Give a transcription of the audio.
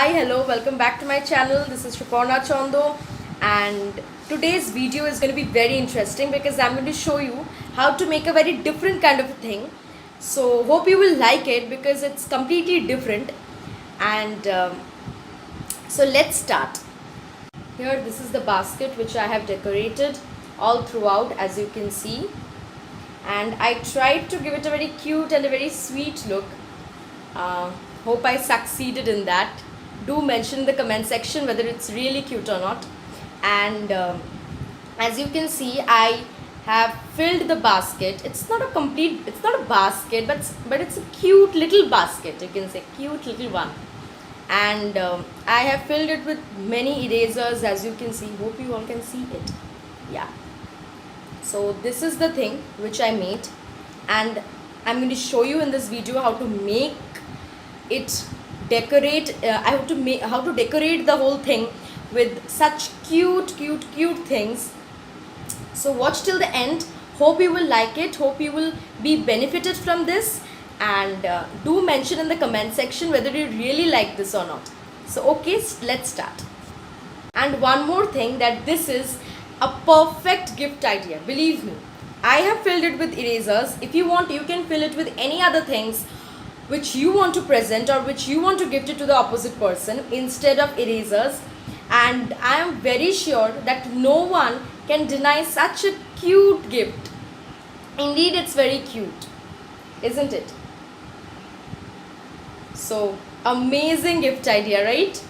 Hi, hello, welcome back to my channel. This is Shuparna Chondo, and today's video is going to be very interesting because I'm going to show you how to make a very different kind of a thing. So, hope you will like it because it's completely different. And so, let's start. Here, this is the basket which I have decorated all throughout, as you can see. And I tried to give it a very cute and a very sweet look. Hope I succeeded in that. Do mention in the comment section whether it's really cute or not. And as you can see, I have filled the basket. It's not a basket, but it's a cute little basket. You can say cute little one. And I have filled it with many erasers, as you can see. Hope you all can see it. Yeah. So this is the thing which I made, and I'm going to show you in this video how to make it decorate. I have to make how to decorate the whole thing with such cute things. So watch till the end. Hope you will like it. Hope you will be benefited from this, and do mention in the comment section whether you really like this or not. So okay, let's start. And one more thing, that this is a perfect gift idea. Believe me, I have filled it with erasers. If you want, you can fill it with any other things which you want to present or which you want to gift it to the opposite person instead of erasers. And I am very sure that no one can deny such a cute gift. Indeed, it's very cute, isn't it? So amazing gift idea, right?